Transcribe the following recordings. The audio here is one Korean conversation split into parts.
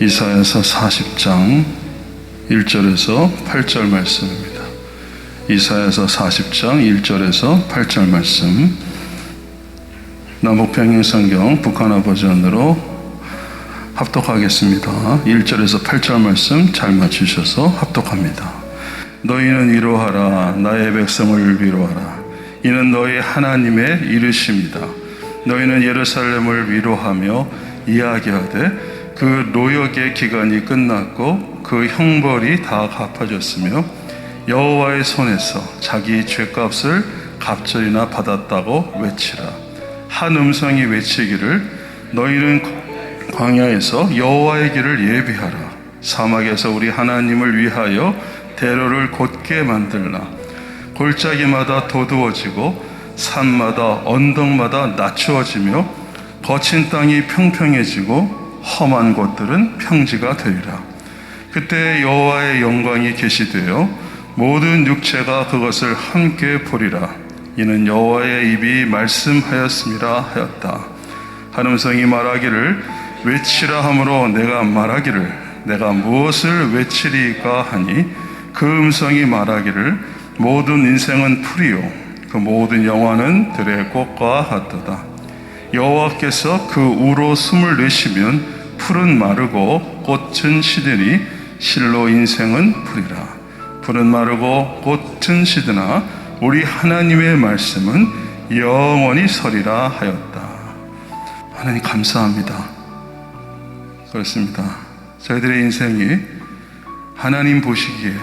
이사야서 40장 1절에서 8절 말씀입니다. 이사야서 40장 1절에서 8절 말씀, 남북평행성경 북한어 버전으로 합독하겠습니다. 1절에서 8절 말씀 잘 맞추셔서 합독합니다. 너희는 위로하라. 나의 백성을 위로하라. 이는 너희 하나님의 이르심이다. 너희는 예루살렘을 위로하며 이야기하되 그 노역의 기간이 끝났고 그 형벌이 다 갚아졌으며 여호와의 손에서 자기 죄값을 갑절이나 받았다고 외치라. 한 음성이 외치기를 너희는 광야에서 여호와의 길을 예비하라. 사막에서 우리 하나님을 위하여 대로를 곧게 만들라. 골짜기마다 도두어지고 산마다 언덕마다 낮추어지며 거친 땅이 평평해지고 험한 곳들은 평지가 되리라. 그때 여호와의 영광이 계시되어 모든 육체가 그것을 함께 보리라. 이는 여호와의 입이 말씀하였음이라 하였다. 한 음성이 말하기를 외치라 하므로 내가 말하기를 내가 무엇을 외치리까 하니 그 음성이 말하기를 모든 인생은 풀이요 그 모든 영화는 들의 꽃과 같도다. 여호와께서 그 우로 숨을 내쉬면 풀은 마르고 꽃은 시드니 실로 인생은 풀이라. 풀은 마르고 꽃은 시드나 우리 하나님의 말씀은 영원히 서리라 하였다. 하나님 감사합니다. 그렇습니다. 저희들의 인생이 하나님 보시기에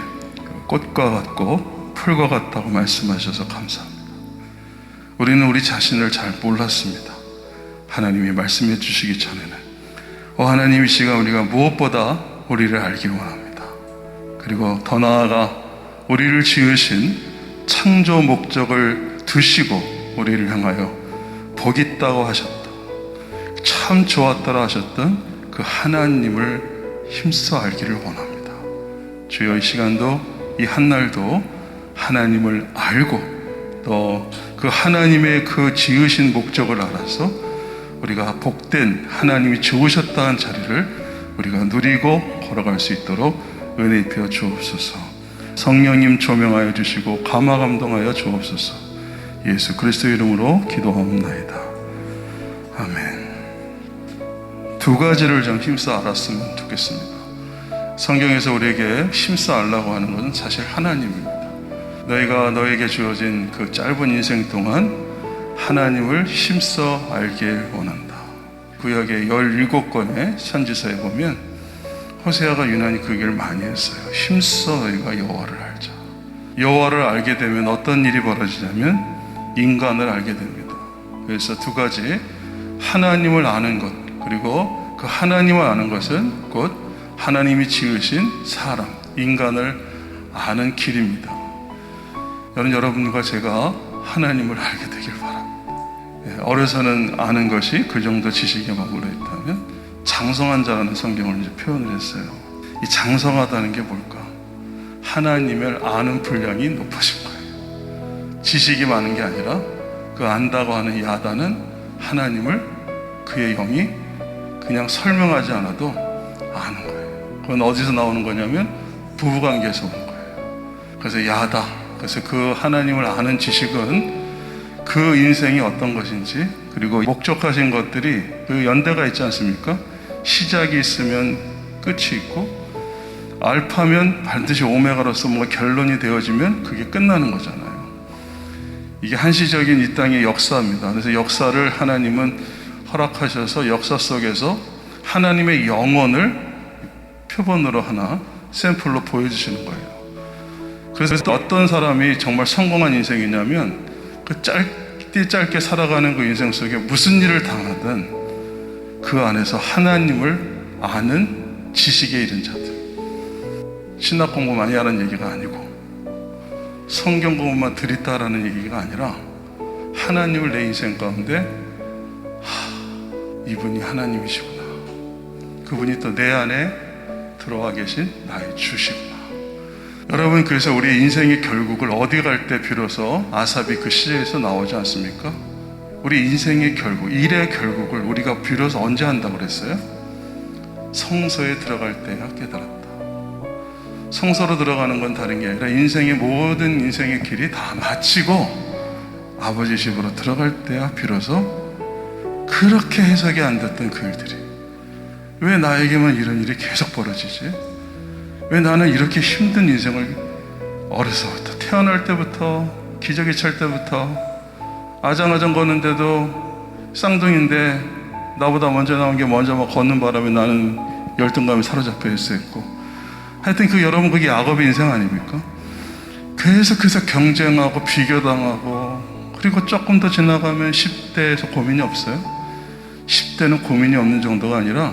꽃과 같고 풀과 같다고 말씀하셔서 감사합니다. 우리는 우리 자신을 잘 몰랐습니다. 하나님이 말씀해 주시기 전에는 하나님, 이 시간 우리가 무엇보다 우리를 알기 원합니다. 그리고 더 나아가 우리를 지으신 창조 목적을 두시고 우리를 향하여 복 있다고 하셨다, 참 좋았다라 하셨던 그 하나님을 힘써 알기를 원합니다. 주여, 이 시간도 이 한날도 하나님을 알고 또 그 하나님의 그 지으신 목적을 알아서 우리가 복된 하나님이 좋으셨다는 자리를 우리가 누리고 걸어갈 수 있도록 은혜 입혀 주옵소서. 성령님 조명하여 주시고 감화 감동하여 주옵소서. 예수 그리스도 이름으로 기도하옵나이다. 아멘. 두 가지를 좀 힘써 알았으면 좋겠습니다. 성경에서 우리에게 힘써 알라고 하는 것은 사실 하나님입니다. 너희가 너에게 주어진 그 짧은 인생 동안 하나님을 힘써 알길 원한다. 구약의 17권의 선지서에 보면 호세아가 유난히 그 얘기를 많이 했어요. 힘써 너희가 여호와를 알자. 여호와를 알게 되면 어떤 일이 벌어지냐면 인간을 알게 됩니다. 그래서 두 가지, 하나님을 아는 것, 그리고 그 하나님을 아는 것은 곧 하나님이 지으신 사람, 인간을 아는 길입니다. 저는 여러분과 제가 하나님을 알게 되길 바랍니다. 어려서는 아는 것이 그 정도 지식에 머물러 있다면 장성한 자라는 성경을 이제 표현을 했어요. 이 장성하다는 게 뭘까? 하나님을 아는 분량이 높아진 거예요. 지식이 많은 게 아니라 그 안다고 하는 야다는 하나님을 그의 영이 그냥 설명하지 않아도 아는 거예요. 그건 어디서 나오는 거냐면 부부관계에서 오는 거예요. 그래서 야다. 그래서 그 하나님을 아는 지식은 그 인생이 어떤 것인지, 그리고 목적하신 것들이 그 연대가 있지 않습니까? 시작이 있으면 끝이 있고, 알파면 반드시 오메가로서 뭔가 결론이 되어지면 그게 끝나는 거잖아요. 이게 한시적인 이 땅의 역사입니다. 그래서 역사를 하나님은 허락하셔서 역사 속에서 하나님의 영혼을 표본으로 하나 샘플로 보여주시는 거예요. 그래서 어떤 사람이 정말 성공한 인생이냐면 그 짧게 살아가는 그 인생 속에 무슨 일을 당하든 그 안에서 하나님을 아는 지식에 이른 자들. 신학 공부 많이 하는 얘기가 아니고 성경 공부만 들이다라는 얘기가 아니라 하나님을 내 인생 가운데 이분이 하나님이시구나, 그분이 또 내 안에 들어와 계신 나의 주시구나. 여러분, 그래서 우리 인생의 결국을 어디 갈 때 비로소 아삽이 그 시제에서 나오지 않습니까? 우리 인생의 결국, 일의 결국을 우리가 비로소 언제 한다고 그랬어요? 성소에 들어갈 때야 깨달았다. 성소로 들어가는 건 다른 게 아니라 인생의 모든 인생의 길이 다 마치고 아버지 집으로 들어갈 때야 비로소 그렇게 해석이 안 됐던 그 일들이, 왜 나에게만 이런 일이 계속 벌어지지? 왜 나는 이렇게 힘든 인생을 어려서부터, 태어날 때부터, 기저귀 찰 때부터 아장아장 걷는데도 쌍둥이인데 나보다 먼저 나온 게 먼저 막 걷는 바람에 나는 열등감에 사로잡혀 있었고, 하여튼 여러분 그게 악업의 인생 아닙니까? 계속 경쟁하고 비교당하고, 그리고 조금 더 지나가면 10대에서 고민이 없어요. 10대는 고민이 없는 정도가 아니라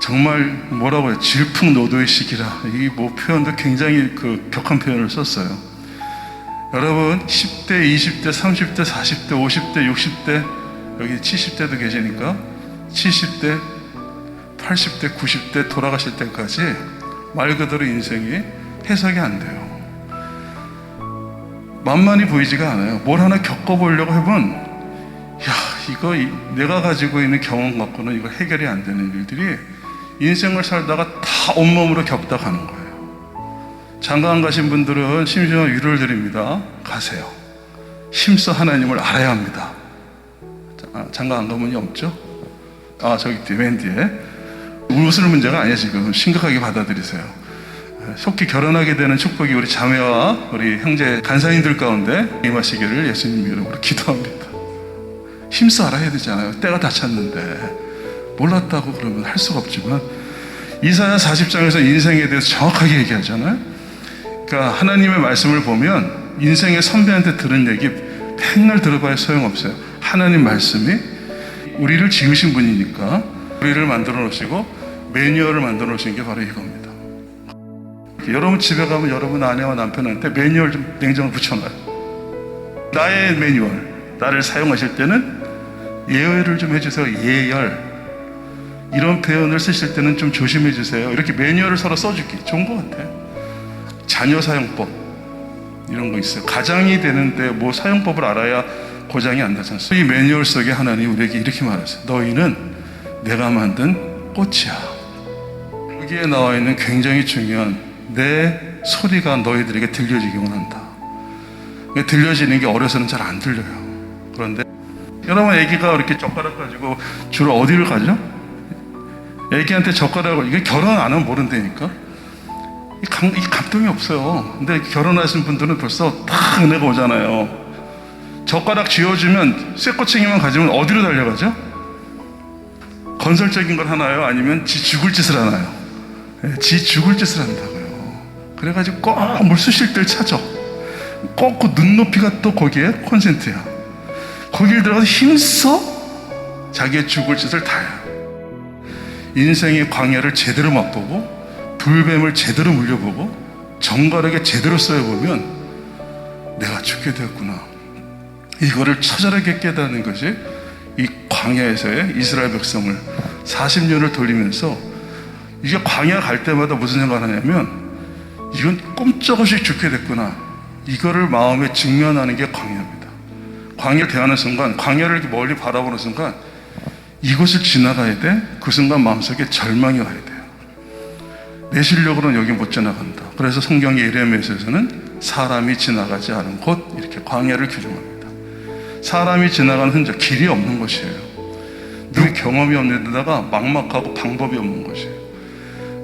정말 뭐라고 해요? 질풍노도의 시기라. 이 표현도 굉장히 격한 표현을 썼어요. 여러분 10대, 20대, 30대, 40대, 50대, 60대, 여기 70대도 계시니까 70대, 80대, 90대 돌아가실 때까지 말 그대로 인생이 해석이 안 돼요. 만만히 보이지가 않아요. 뭘 하나 겪어보려고 해보면 이거 내가 가지고 있는 경험 갖고는 이거 해결이 안 되는 일들이 인생을 살다가 다 온몸으로 겪다 가는 거예요. 장가 안 가신 분들은 심심한 위로를 드립니다. 가세요. 힘써 하나님을 알아야 합니다. 장가 안 가면 없죠? 저기 뒤에, 맨 뒤에. 웃을 문제가 아니에요. 지금 심각하게 받아들이세요. 속히 결혼하게 되는 축복이 우리 자매와 우리 형제 간사님들 가운데 임하시기를 예수님 이름으로 기도합니다. 힘써 알아야 되잖아요. 때가 다 찼는데 몰랐다고 그러면 할 수가 없지만, 이사야 40장에서 인생에 대해서 정확하게 얘기하잖아요. 그러니까 하나님의 말씀을 보면 인생의 선배한테 들은 얘기 맨날 들어봐야 소용없어요. 하나님 말씀이 우리를 지으신 분이니까 우리를 만들어 놓으시고 매뉴얼을 만들어 놓으신 게 바로 이겁니다. 여러분 집에 가면 여러분 아내와 남편한테 매뉴얼 좀 냉장고에 붙여놔요. 나의 매뉴얼, 나를 사용하실 때는 예열을 좀 해주세요. 예열, 이런 표현을 쓰실 때는 좀 조심해 주세요. 이렇게 매뉴얼을 서로 써주기 좋은 것 같아요. 자녀 사용법 이런 거 있어요. 가장이 되는데 뭐 사용법을 알아야 고장이 안 나지 않습니까? 이 매뉴얼 속에 하나님 우리에게 이렇게 말하세요. 너희는 내가 만든 꽃이야. 여기에 나와 있는 굉장히 중요한 내 소리가 너희들에게 들려지기 원한다. 들려지는 게 어려서는 잘 안 들려요. 그런데 여러분 애기가 이렇게 젓가락 가지고 주로 어디를 가죠? 애기한테 젓가락을, 이게 결혼 안 하면 모른다니까? 이 감동이 없어요. 근데 결혼하신 분들은 벌써 딱 은혜가 오잖아요. 젓가락 쥐어주면 쇠꼬챙이만 가지면 어디로 달려가죠? 건설적인 걸 하나요? 아니면 지 죽을 짓을 하나요? 지 죽을 짓을 한다고요. 그래가지고 꼭 물 쑤실 때를 찾아. 꼭 그 눈높이가 또 거기에 콘센트야. 거길 들어가서 힘써 자기의 죽을 짓을 다 해요. 인생의 광야를 제대로 맛보고 불뱀을 제대로 물려보고 정갈하게 제대로 써여보면 내가 죽게 되었구나, 이거를 처절하게 깨닫는 것이 이 광야에서의 이스라엘 백성을 40년을 돌리면서, 이게 광야 갈 때마다 무슨 생각을 하냐면 이건 꼼짝없이 죽게 됐구나, 이거를 마음에 직면하는 게 광야입니다. 광야를 대하는 순간, 광야를 이렇게 멀리 바라보는 순간 이곳을 지나가야 돼. 그 순간 마음속에 절망이 와야 돼요. 내 실력으로는 여기 못 지나간다. 그래서 성경의 예레미야서에서는 사람이 지나가지 않은 곳, 이렇게 광야를 규정합니다. 사람이 지나가는 흔적, 길이 없는 곳이에요. 누구 경험이 없는 데다가 막막하고 방법이 없는 곳이에요.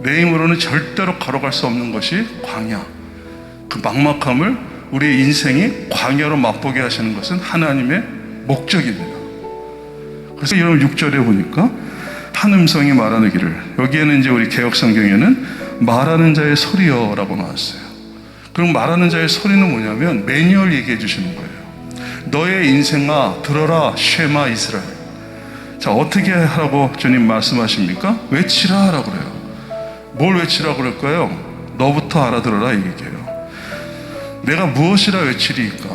내 힘으로는 절대로 걸어갈 수 없는 것이 광야. 그 막막함을 우리의 인생이 광야로 맛보게 하시는 것은 하나님의 목적입니다. 그래서 여러분 6절에 보니까 한 음성이 말하기를, 여기에는 이제 우리 개역 성경에는 말하는 자의 소리여라고 나왔어요. 그럼 말하는 자의 소리는 뭐냐면 매뉴얼 얘기해 주시는 거예요. 너의 인생아 들어라 쉐마 이스라엘. 자, 어떻게 하라고 주님 말씀하십니까? 외치라 하라고 그래요. 뭘 외치라고 그럴까요? 너부터 알아들어라 이 얘기예요. 내가 무엇이라 외치리까?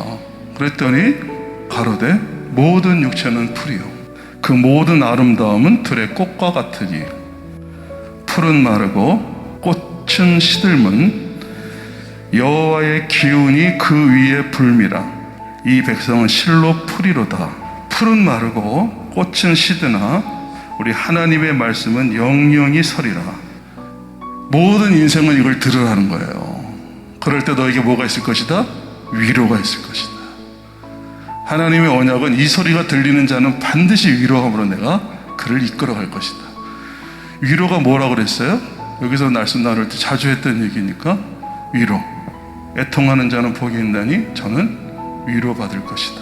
그랬더니 가로되 모든 육체는 풀이요 그 모든 아름다움은 들의 꽃과 같으니 풀은 마르고 꽃은 시들면 여호와의 기운이 그 위에 불미라. 이 백성은 실로 풀이로다. 풀은 마르고 꽃은 시드나 우리 하나님의 말씀은 영영이 서리라. 모든 인생은 이걸 들으라는 거예요. 그럴 때 너에게 뭐가 있을 것이다? 위로가 있을 것이다. 하나님의 언약은 이 소리가 들리는 자는 반드시 위로함으로 내가 그를 이끌어갈 것이다. 위로가 뭐라고 그랬어요? 여기서 말씀 나눌 때 자주 했던 얘기니까 위로. 애통하는 자는 복이 있나니 저는 위로받을 것이다.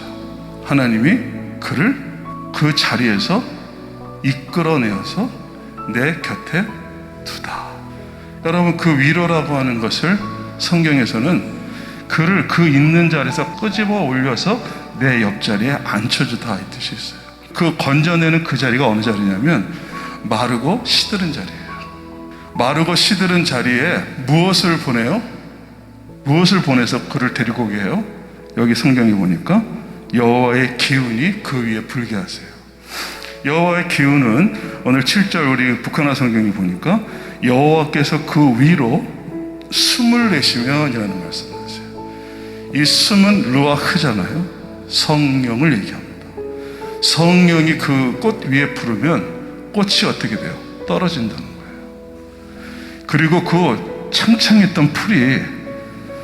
하나님이 그를 그 자리에서 이끌어내어서 내 곁에 두다. 여러분, 그 위로라고 하는 것을 성경에서는 그를 그 있는 자리에서 끄집어 올려서 내 옆자리에 앉혀주다 이 뜻이 있어요. 그 건져내는 그 자리가 어느 자리냐면 마르고 시드른 자리예요. 마르고 시드른 자리에 무엇을 보내요? 무엇을 보내서 그를 데리고 오게 해요? 여기 성경에 보니까 여호와의 기운이 그 위에 불게 하세요. 여호와의 기운은 오늘 7절 우리 북한어 성경에 보니까 여호와께서 그 위로 숨을 내쉬면이라는 말씀을 하세요. 이 숨은 루아흐잖아요. 성령을 얘기합니다. 성령이 그 꽃 위에 부르면 꽃이 어떻게 돼요? 떨어진다는 거예요. 그리고 그 창창했던 풀이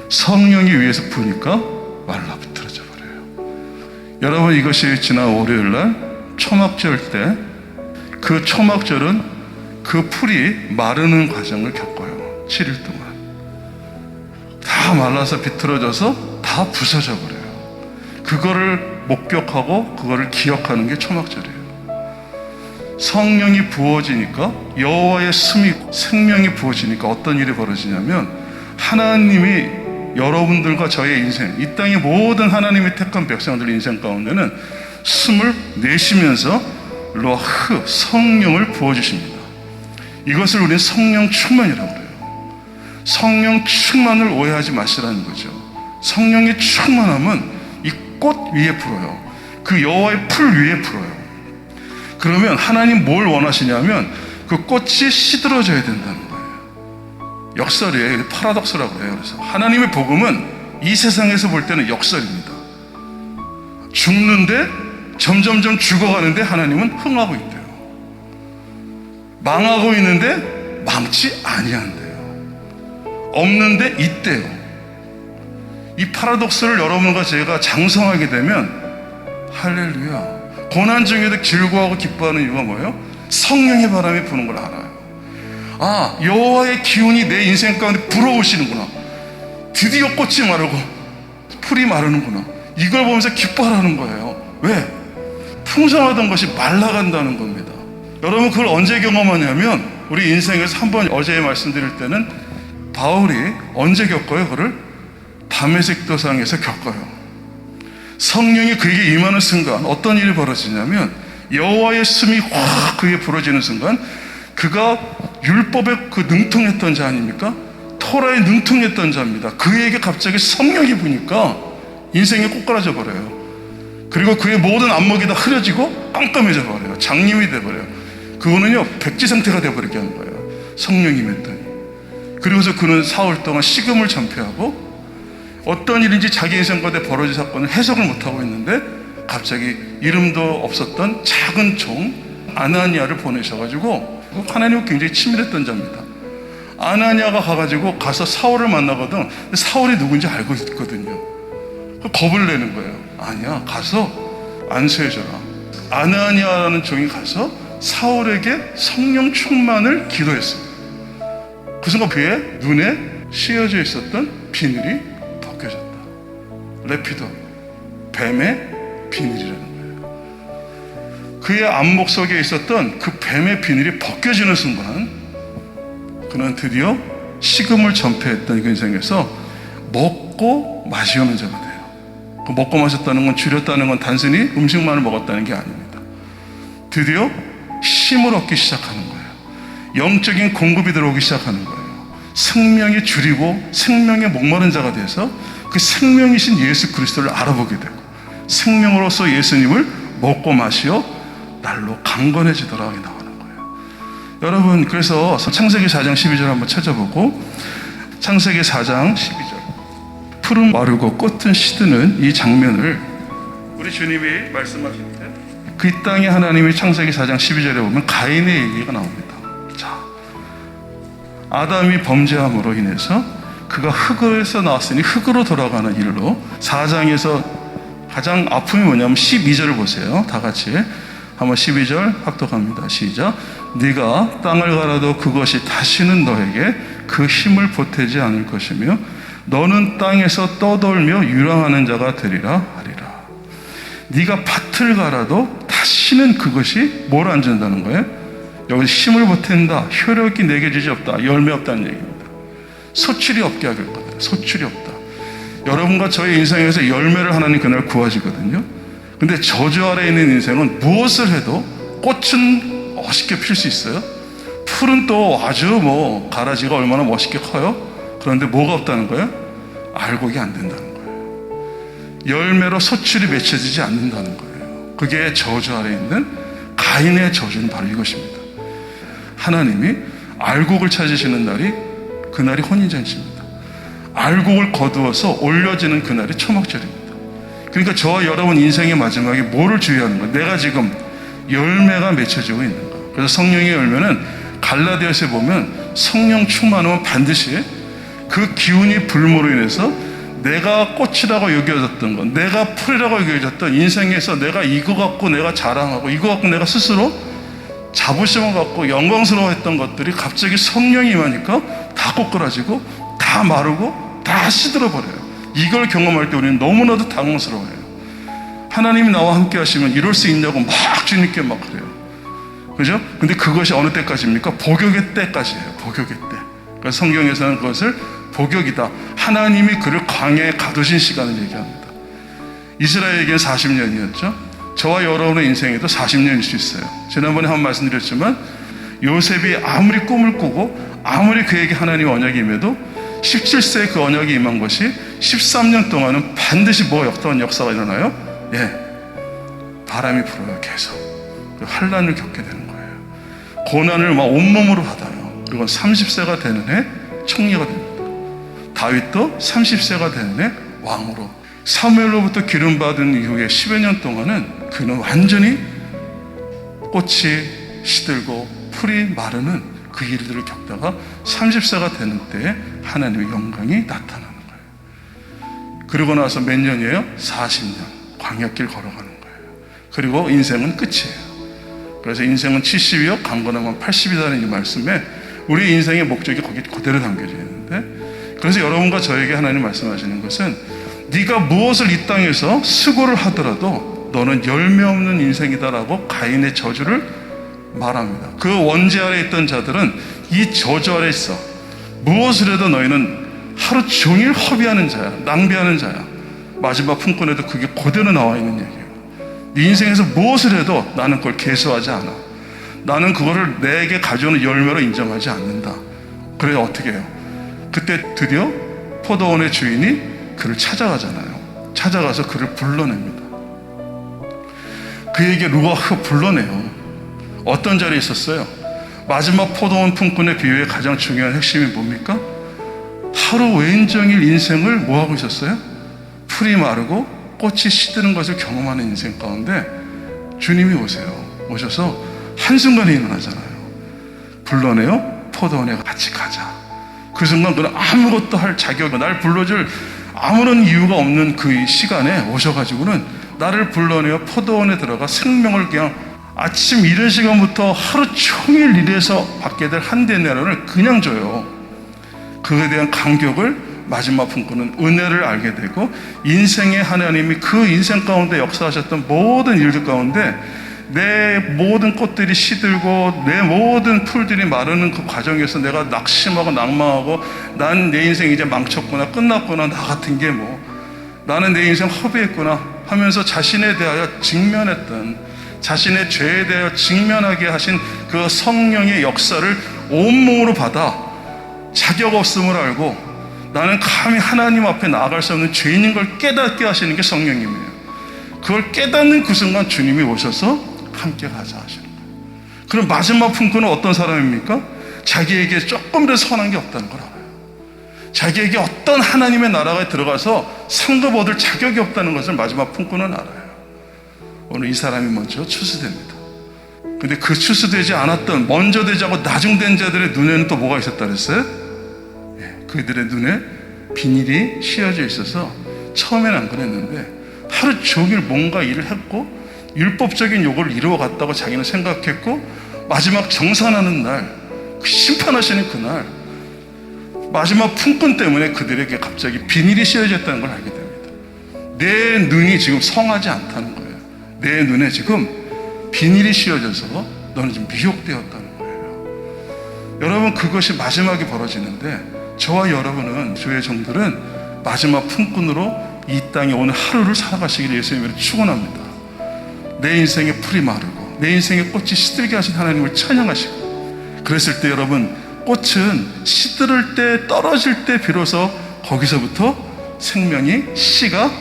성령이 위에서 부니까 말라붙어져 버려요. 여러분, 이것이 지난 월요일날 초막절 때 그 초막절은 그 풀이 마르는 과정을 겪어요. 7일 동안 다 말라서 비틀어져서 다 부서져 버려요. 그거를 목격하고 그거를 기억하는 게 초막절이에요. 성령이 부어지니까, 여호와의 숨이 생명이 부어지니까 어떤 일이 벌어지냐면 하나님이 여러분들과 저의 인생, 이 땅의 모든 하나님이 택한 백성들 인생 가운데는 숨을 내쉬면서 로아흐, 성령을 부어주십니다. 이것을 우리는 성령 충만이라고 그래요. 성령 충만을 오해하지 마시라는 거죠. 성령의 충만함은 이 꽃 위에 불어요. 그 여호와의 풀 위에 불어요. 그러면 하나님 뭘 원하시냐면 그 꽃이 시들어져야 된다는 거예요. 역설이에요. 파라독스라고 해요. 그래서 하나님의 복음은 이 세상에서 볼 때는 역설입니다. 죽는데 점점점 죽어가는데 하나님은 흥하고 있대요. 망하고 있는데 망치 아니한대요. 없는데 있대요. 이 파라독스를 여러분과 제가 장성하게 되면 할렐루야. 고난 중에도 즐거워하고 기뻐하는 이유가 뭐예요? 성령의 바람이 부는 걸 알아요. 아, 여호와의 기운이 내 인생 가운데 불어오시는구나. 드디어 꽃이 마르고 풀이 마르는구나. 이걸 보면서 기뻐하라는 거예요. 왜? 풍성하던 것이 말라간다는 겁니다. 여러분, 그걸 언제 경험하냐면 우리 인생에서 한번 어제 말씀드릴 때는 바울이 언제 겪어요? 그를 다메섹 도상에서 겪어요. 성령이 그에게 임하는 순간 어떤 일이 벌어지냐면 여호와의 숨이 확 그에게 불어지는 순간 그가 율법에 그 능통했던 자 아닙니까? 토라에 능통했던 자입니다. 그에게 갑자기 성령이 부니까 인생이 꼬꾸라져 버려요. 그리고 그의 모든 안목이 다 흐려지고 깜깜해져 버려요. 장님이 돼버려요. 그거는요, 백지 상태가 돼버리게 하는 거예요. 성령이 임했더니. 그리고서 그는 사흘 동안 식음을 전폐하고 어떤 일인지 자기 인생 가운데 벌어진 사건을 해석을 못하고 있는데 갑자기 이름도 없었던 작은 종 아나니아를 보내셔가지고, 하나님과 굉장히 친밀했던 자입니다. 아나니아가 가서 사울을 만나거든. 사울이 누군지 알고 있거든요. 겁을 내는 거예요. 아니야, 가서 안수해줘라. 아나니아라는 종이 가서 사울에게 성령 충만을 기도했습니다. 그 순간 그의 눈에 씌어져 있었던 비늘이 벗겨졌다. 레피도, 뱀의 비늘이라는 거예요. 그의 안목 속에 있었던 그 뱀의 비늘이 벗겨지는 순간 그는 드디어 식음을 전폐했던 그 인생에서 먹고 마시는 자가 돼요. 그 먹고 마셨다는 건, 줄였다는 건 단순히 음식만을 먹었다는 게 아닙니다. 드디어 힘을 얻기 시작하는 거예요. 영적인 공급이 들어오기 시작하는 거예요. 생명이 줄이고 생명에 목마른 자가 돼서 그 생명이신 예수 그리스도를 알아보게 되고 생명으로서 예수님을 먹고 마시어 날로 강건해지더라 나오는 거예요. 여러분, 그래서 창세기 4장 12절 한번 찾아보고, 창세기 4장 12절 푸른 마르고 꽃은 시드는 이 장면을 우리 주님이 말씀하실 때 그 땅에 하나님이 창세기 4장 12절에 보면 가인의 얘기가 나옵니다. 자, 아담이 범죄함으로 인해서 그가 흙에서 나왔으니 흙으로 돌아가는 일로 4장에서 가장 아픔이 뭐냐면 12절을 보세요. 다 같이 한번 12절 합독합니다. 시작. 네가 땅을 갈아도 그것이 다시는 너에게 그 힘을 보태지 않을 것이며 너는 땅에서 떠돌며 유랑하는 자가 되리라 하리라. 네가 밭을 갈아도 다시는 그것이 뭘 안 준다는 거예요? 여기 힘을 보탠다, 효력이 내게 주지 없다, 열매 없다는 얘기입니다. 소출이 없게 하길 거다. 소출이 없다. 여러분과 저의 인생에서 열매를 하나님 그날 구하시거든요. 근데 저주 아래 있는 인생은 무엇을 해도 꽃은 멋있게 필 수 있어요. 풀은 또 아주 가라지가 얼마나 멋있게 커요. 그런데 뭐가 없다는 거예요? 알곡이 안 된다는 거예요. 열매로 소출이 맺혀지지 않는다는 거예요. 그게 저주 아래 있는 가인의 저주는 바로 이것입니다. 하나님이 알곡을 찾으시는 날이 그날이 혼인잔치입니다. 알곡을 거두어서 올려지는 그날이 초막절입니다. 그러니까 저와 여러분 인생의 마지막에 뭐를 주의하는 거예요? 내가 지금 열매가 맺혀지고 있는가? 그래서 성령의 열매는 갈라디아서에 보면 성령 충만하면 반드시 그 기운이 불므로 인해서 내가 꽃이라고 여겨졌던 것, 내가 풀이라고 여겨졌던 인생에서 내가 이거 갖고 내가 자랑하고 이거 갖고 내가 스스로 자부심을 갖고 영광스러워했던 것들이 갑자기 성령이 임하니까 다 꼬꾸라지고 다 마르고 다 시들어버려요. 이걸 경험할 때 우리는 너무나도 당황스러워요. 하나님이 나와 함께 하시면 이럴 수 있냐고 막 주님께 막 그래요. 그죠? 근데 그것이 어느 때까지입니까? 복역의 때까지예요. 복역의 때. 그러니까 성경에서는 그것을 복역이다. 하나님이 그를 광야에 가두신 시간을 얘기합니다. 이스라엘에게는 40년이었죠. 저와 여러분의 인생에도 40년일 수 있어요. 지난번에 한번 말씀드렸지만 요셉이 아무리 꿈을 꾸고 아무리 그에게 하나님의 언약이 임해도 17세에 그 언약이 임한 것이 13년 동안은 반드시 어떤 역사가 일어나요? 바람이 불어요. 계속 환란을 겪게 되는 거예요. 고난을 막 온몸으로 받아요. 그리고 30세가 되는 해 청리가 됩니다. 다윗도 30세가 되는 해 왕으로. 사무엘로부터 기름 받은 이후에 10여 년 동안은 그는 완전히 꽃이 시들고 풀이 마르는 그 일들을 겪다가 30세가 되는 때에 하나님의 영광이 나타나는 거예요. 그러고 나서 몇 년이에요? 40년 광야길 걸어가는 거예요. 그리고 인생은 끝이에요. 그래서 인생은 70이요 강건하면 80이라는 이 말씀에 우리 인생의 목적이 거기 그대로 담겨져 있는데, 그래서 여러분과 저에게 하나님 말씀하시는 것은 네가 무엇을 이 땅에서 수고를 하더라도 너는 열매 없는 인생이다라고 가인의 저주를 말합니다. 그 원죄 아래 있던 자들은 이 저주 아래 있어. 무엇을 해도 너희는 하루 종일 허비하는 자야, 낭비하는 자야. 마지막 품권에도 그게 그대로 나와 있는 얘기예요. 네 인생에서 무엇을 해도 나는 그걸 계수하지 않아. 나는 그거를 내게 가져오는 열매로 인정하지 않는다. 그래 어떻게 해요? 그때 드디어 포도원의 주인이 그를 찾아가잖아요. 찾아가서 그를 불러냅니다. 그에게 누가 불러내요. 어떤 자리에 있었어요? 마지막 포도원 품꾼의 비유의 가장 중요한 핵심이 뭡니까? 하루 왼종일 인생을 뭐하고 있었어요? 풀이 마르고 꽃이 시드는 것을 경험하는 인생 가운데 주님이 오셔서 한순간에 일어나잖아요. 불러내요. 포도원에 같이 가자. 그 순간 그는 아무것도 할 자격이, 날 불러줄 아무런 이유가 없는 그 시간에 오셔가지고는 나를 불러내어 포도원에 들어가 생명을 그냥 아침 이른 시간부터 하루 종일 일해서 받게 될 한 데나리온을 그냥 줘요. 그에 대한 감격을 마지막 품꾼은 은혜를 알게 되고, 인생의 하나님이 그 인생 가운데 역사하셨던 모든 일들 가운데 내 모든 꽃들이 시들고 내 모든 풀들이 마르는 그 과정에서 내가 낙심하고 낭망하고 난 내 인생 이제 망쳤구나, 끝났구나, 나 같은 게 나는 내 인생 허비했구나 하면서 자신에 대하여 직면했던, 자신의 죄에 대하여 직면하게 하신 그 성령의 역사를 온몸으로 받아 자격 없음을 알고 나는 감히 하나님 앞에 나아갈 수 없는 죄인인 걸 깨닫게 하시는 게 성령님이에요. 그걸 깨닫는 그 순간 주님이 오셔서 함께 가자 하시는 거예요. 그럼 마지막 품꾼은 어떤 사람입니까? 자기에게 조금이라도 선한 게 없다는 걸 알아요. 자기에게 어떤 하나님의 나라에 들어가서 상급 얻을 자격이 없다는 것을 마지막 품꾼은 알아요. 오늘 이 사람이 먼저 추수됩니다. 근데 그 추수되지 않았던, 먼저 되지 않고 나중된 자들의 눈에는 또 뭐가 있었다 그랬어요? 그들의 눈에 비닐이 씌어져 있어서 처음에는 안 그랬는데 하루 종일 뭔가 일을 했고 율법적인 요구를 이루어갔다고 자기는 생각했고, 마지막 정산하는 날, 그 심판하시는 그날, 마지막 품꾼 때문에 그들에게 갑자기 비닐이 씌어졌다는 걸 알게 됩니다. 내 눈이 지금 성하지 않다는 거예요. 내 눈에 지금 비닐이 씌어져서 너는 지금 미혹되었다는 거예요. 여러분, 그것이 마지막에 벌어지는데 저와 여러분은, 주의 종들은 마지막 품꾼으로 이 땅에 오늘 하루를 살아가시기를 예수님으로 축원합니다. 내 인생의 풀이 마르고 내 인생의 꽃이 시들게 하신 하나님을 찬양하시고, 그랬을 때 여러분, 꽃은 시들을 때, 떨어질 때 비로소 거기서부터 생명이, 씨가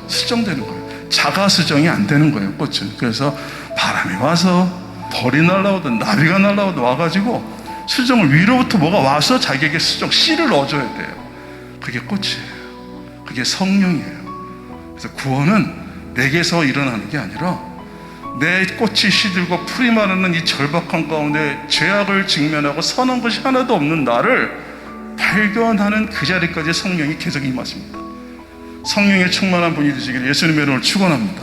수정되는 거예요. 자가 수정이 안 되는 거예요, 꽃은. 그래서 바람이 와서 벌이 날라오든 나비가 나라오든 와가지고 수정을, 위로부터 뭐가 와서 자기에게 수정, 씨를 넣어줘야 돼요. 그게 꽃이에요. 그게 성령이에요. 그래서 구원은 내게서 일어나는 게 아니라 내 꽃이 시들고 풀이 마르는 이 절박한 가운데 죄악을 직면하고 선한 것이 하나도 없는 나를 발견하는 그 자리까지 성령이 계속 임하십니다. 성령에 충만한 분이 되시기를 예수님의 이름으로 축원합니다.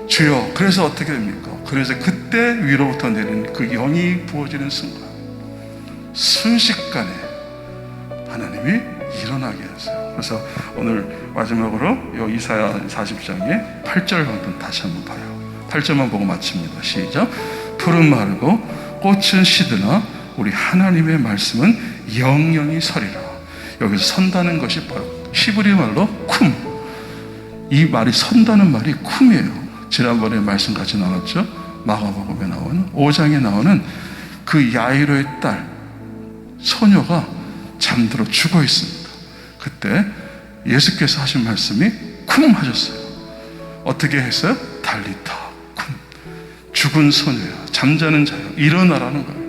주여, 그래서 어떻게 됩니까? 그래서 그때 위로부터 내리는 그 영이 부어지는 순간, 순식간에 하나님이 일어나게 하세요. 그래서 오늘 마지막으로 이 이사야 40장의 8절 한번 다시 한번 봐요. 8절만 보고 마칩니다. 시작. 풀은 마르고 꽃은 시드나 우리 하나님의 말씀은 영영이 서리라. 여기서 선다는 것이 바로 히브리 말로 쿰. 이 말이, 선다는 말이 쿰이에요. 지난번에 말씀 같이 나눴죠. 마가복음에 나오는 5장에 나오는 그 야이로의 딸 소녀가 잠들어 죽어 있습니다. 그때 예수께서 하신 말씀이 쿰 하셨어요. 어떻게 했어요? 달리타 쿰. 죽은 소녀야, 잠자는 자야, 일어나라는 거예요.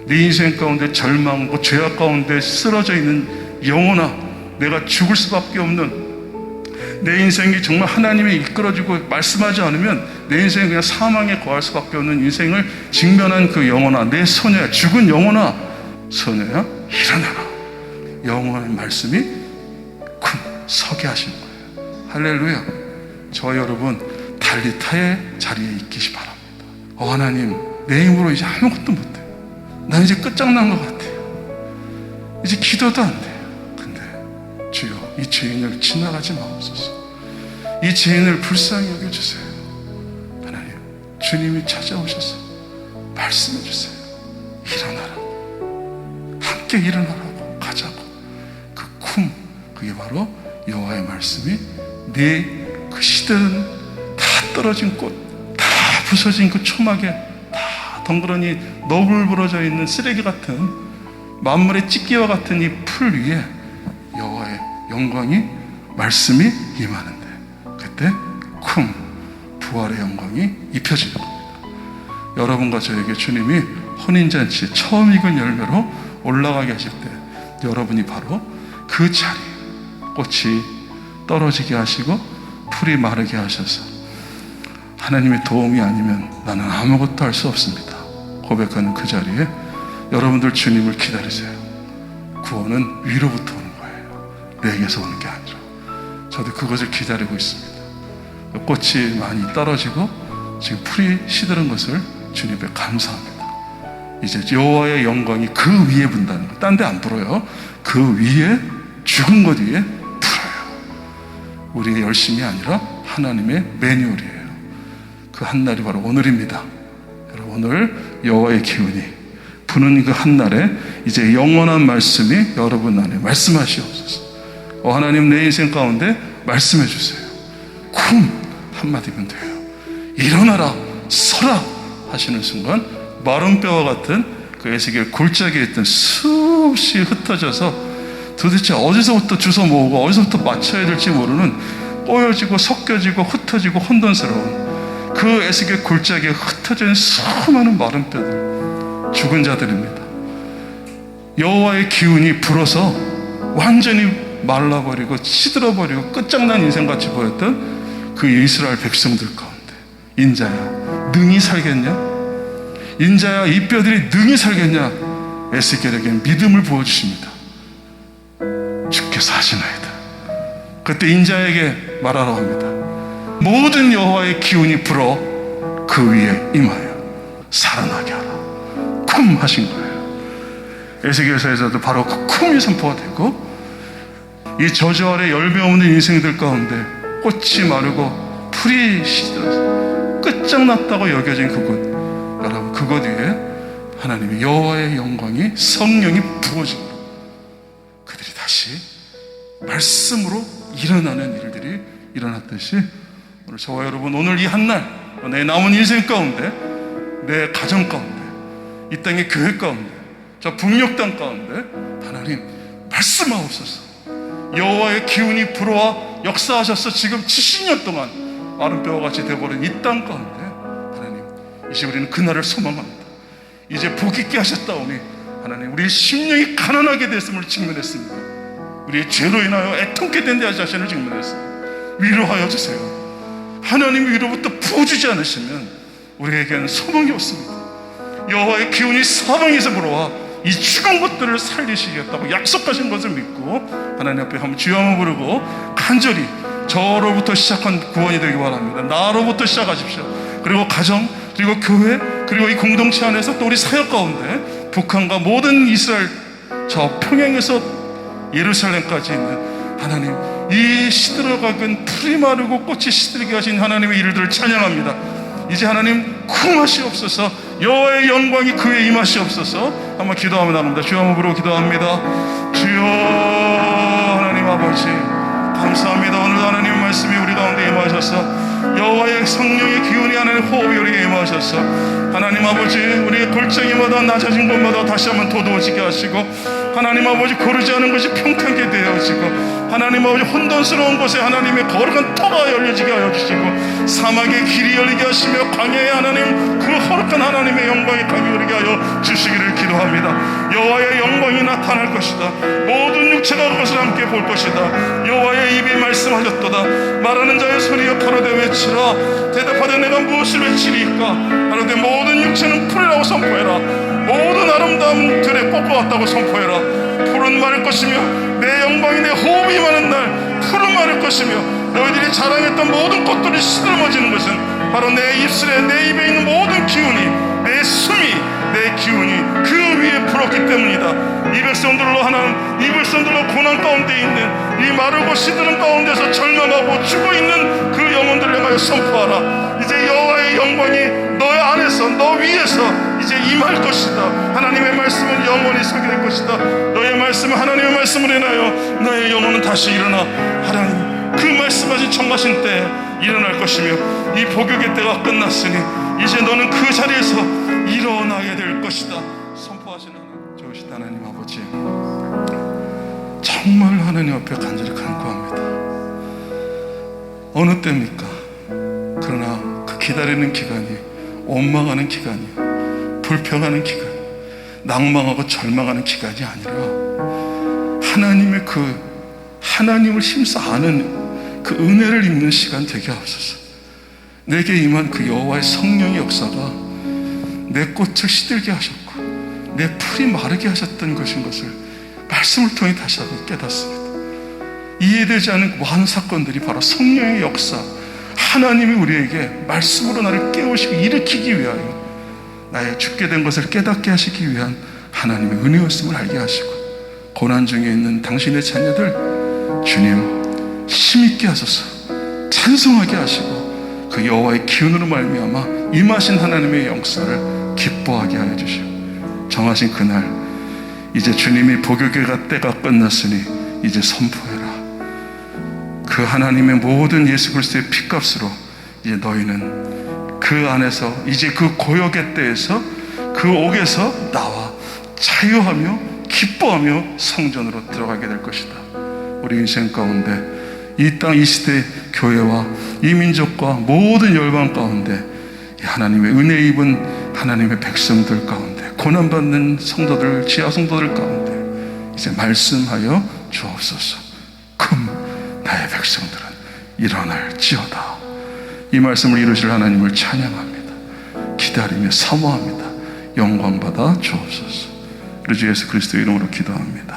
네 인생 가운데 절망과 죄악 가운데 쓰러져 있는 영혼아, 내가 죽을 수밖에 없는, 내 인생이 정말 하나님이 이끌어주고 말씀하지 않으면 내 인생이 그냥 사망에 거할 수밖에 없는 인생을 직면한 그 영혼아, 내 소녀야, 죽은 영혼아, 소녀야, 일어나라. 영혼의 말씀이 쿵 서게 하신 거예요. 할렐루야. 저 여러분, 달리타의 자리에 있기시 바랍니다. 하나님, 내 힘으로 이제 아무것도 못해요. 난 이제 끝장난 것 같아요. 이제 기도도 안 돼요. 근데 주여, 이 죄인을 지나가지 마옵소서. 이 죄인을 불쌍히 여겨주세요. 하나님, 주님이 찾아오셔서 말씀해 주세요. 일어나라. 함께 일어나라고, 가자고. 그 쿰, 그게 바로 여호와의 말씀이 내 그 시들은 다 떨어진 꽃, 다 부서진 그 초막에 다 덩그러니 너불부러져 있는 쓰레기 같은, 만물의 찢기와 같은 이 풀 위에 여호와의 영광이, 말씀이 임하는데, 그때 쿵, 부활의 영광이 입혀지는 겁니다. 여러분과 저에게 주님이 혼인잔치에 처음 익은 열매로 올라가게 하실 때, 여러분이 바로 그 자리, 꽃이 떨어지게 하시고 풀이 마르게 하셔서, 하나님의 도움이 아니면 나는 아무것도 할 수 없습니다 고백하는 그 자리에 여러분들 주님을 기다리세요. 구원은 위로부터 오는 거예요. 내게서 오는 게 아니라. 저도 그것을 기다리고 있습니다. 꽃이 많이 떨어지고 지금 풀이 시드는 것을 주님 앞에 감사합니다. 이제 여호와의 영광이 그 위에 분다는 거, 딴 데 안 불어요. 그 위에, 죽은 것 위에 불어요. 우리의 열심이 아니라 하나님의 매뉴얼이에요. 그 한날이 바로 오늘입니다. 여러분, 오늘 여호와의 기운이 부는 그 한날에 이제 영원한 말씀이 여러분 안에 말씀하시옵소서. 하나님, 내 인생 가운데 말씀해 주세요. 쿵 한마디면 돼요. 일어나라, 서라 하시는 순간 마른 뼈와 같은 그 에스겔 골짜기에 있던 수없이 흩어져서 도대체 어디서부터 주워 모으고 어디서부터 맞춰야 될지 모르는, 꼬여지고 섞여지고 흩어지고 혼돈스러운 그 에스겔 골짜기에 흩어져 있는 수많은 마른 뼈들, 죽은 자들입니다. 여호와의 기운이 불어서 완전히 말라버리고 시들어버리고 끝장난 인생같이 보였던 그 이스라엘 백성들 가운데 인자야 능히 살겠냐? 인자야 이 뼈들이 능히 살겠냐? 에스겔에게 믿음을 부어주십니다. 주께서 하시나이다. 그때 인자에게 말하라고 합니다. 모든 여호와의 기운이 불어 그 위에 임하여 살아나게 하라. 쿰 하신 거예요. 에스겔서에서도 바로 그 쿰이 선포가 되고, 이 저주 아래 열매 없는 인생들 가운데 꽃이 마르고 풀이 시들어서 끝장났다고 여겨진 그곳, 여러분 그곳 위에 하나님의 여호와의 영광이, 성령이 부어진 것, 그들이 다시 말씀으로 일어나는 일들이 일어났듯이, 오늘 저와 여러분, 오늘 이 한날 내 남은 인생 가운데, 내 가정 가운데, 이 땅의 교회 가운데, 저 북녘 땅 가운데 하나님 말씀하옵소서. 여호와의 기운이 불어와 역사하셔서 지금 70년 동안 마른 뼈와 같이 되어버린 이 땅 가운데 하나님, 이제 우리는 그날을 소망합니다. 이제 복 있게 하셨다오니 하나님, 우리의 심령이 가난하게 됐음을 직면했습니다. 우리의 죄로 인하여 애통케 된 내 자신을 직면했습니다. 위로하여 주세요. 하나님 위로부터 부어주지 않으시면 우리에게는 소망이 없습니다. 여호와의 기운이 사방에서 불어와 이 죽은 것들을 살리시겠다고 약속하신 것을 믿고 하나님 앞에 한번 주여 한번 부르고 간절히 저로부터 시작한 구원이 되기 바랍니다. 나로부터 시작하십시오. 그리고 가정, 그리고 교회, 그리고 이 공동체 안에서 또 우리 사역 가운데 북한과 모든 이스라엘 저 평양에서 예루살렘까지 있는 하나님, 이 시들어가는 풀이 마르고 꽃이 시들게 하신 하나님의 일들을 찬양합니다. 이제 하나님 쿵하시옵소서. 여호와의 영광이 그에 임하시옵소서. 한번 기도하며 나갑니다. 주여 한번 부르고 기도합니다. 주여 하나님 아버지 감사합니다. 오늘도 하나님 말씀이 우리 가운데 임하셔서 여호와의 성령의 기운이 하나님 호흡이 우리에게 임하셔서 하나님 아버지 우리의 골짜기마다 낮아진 곳마다 다시 한번 도도해지게 하시고, 하나님 아버지 거르지 않은 것이 평탄하게 되어지고, 하나님 아버지 혼돈스러운 곳에 하나님의 거룩한 터가 열려지게 하여 주시고, 사막의 길이 열리게 하시며 광야에 하나님 그 거룩한 하나님의 영광이 가게 이르게 하여 주시기를 기도합니다. 여호와의 영광이 나타날 것이다. 모든 육체가 그것을 함께 볼 것이다. 여호와의 입이 말씀하셨도다. 말하는 자의 소리여 가로되 외치라. 대답하되 내가 무엇을 외치리까? 가로되 모든 육체는 풀이라고 선포해라. 모든 아름다운 들에 꽃과 같다고 선포해라. 푸른 마를 것이며 내 영광이 내 호흡이 많은 날 푸른 마를 것이며 너희들이 자랑했던 모든 꽃들이 시들어지는 것은 바로 내 입술에, 내 입에 있는 모든 기운이, 내 숨이, 내 기운이 그 위에 불었기 때문이다. 이 백성들로 하나님, 이 백성들로 고난 가운데 있는 이 마르고 시드는 가운데서 절망하고 죽어있는 그 영혼들을 향하여 선포하라. 이제 여호와의 영광이 너의 안에서, 너 위에서 이제 임할 것이다. 하나님의 말씀은 영원히 서게 될 것이다. 너의 말씀은 하나님의 말씀을 인하여 너의 영혼은 다시 일어나 하나님 그 말씀하신 청하신 때에 일어날 것이며, 이 복역의 때가 끝났으니 이제 너는 그 자리에서 일어나게 될 것이다. 선포하시는 하나님, 좋으신 하나님 아버지, 정말 하나님 앞에 간절히 간구합니다. 어느 때입니까? 그러나 그 기다리는 기간이, 원망하는 기간이, 불평하는 기간, 낭망하고 절망하는 기간이 아니라 하나님의 그 하나님을 힘써 아는 그 은혜를 입는 시간 되게 하옵소서. 내게 임한 그 여호와의 성령의 역사가 내 꽃을 시들게 하셨고 내 풀이 마르게 하셨던 것인 것을 말씀을 통해 다시 한번 깨닫습니다. 이해되지 않은 많은 사건들이 바로 성령의 역사, 하나님이 우리에게 말씀으로 나를 깨우시고 일으키기 위하여 나의 죽게 된 것을 깨닫게 하시기 위한 하나님의 은혜였음을 알게 하시고, 고난 중에 있는 당신의 자녀들 주님 힘있게 하소서. 찬송하게 하시고 그 여호와의 기운으로 말미암아 임하신 하나님의 역사를 기뻐하게 하여 주시오. 정하신 그날 이제 주님이 복역의 때가 끝났으니 이제 선포해라. 그 하나님의 모든 예수 그리스도의 피값으로 이제 너희는 그 안에서 이제 그 고역의 때에서 그 옥에서 나와 자유하며 기뻐하며 성전으로 들어가게 될 것이다. 우리 인생 가운데 이 땅, 이 시대 교회와 이 민족과 모든 열방 가운데 하나님의 은혜 입은 하나님의 백성들 가운데, 고난받는 성도들, 지하 성도들 가운데 이제 말씀하여 주옵소서. 금 나의 백성들은 일어날지어다. 이 말씀을 이루실 하나님을 찬양합니다. 기다리며 사모합니다. 영광 받아 주옵소서. 우리 주 예수 그리스도의 이름으로 기도합니다.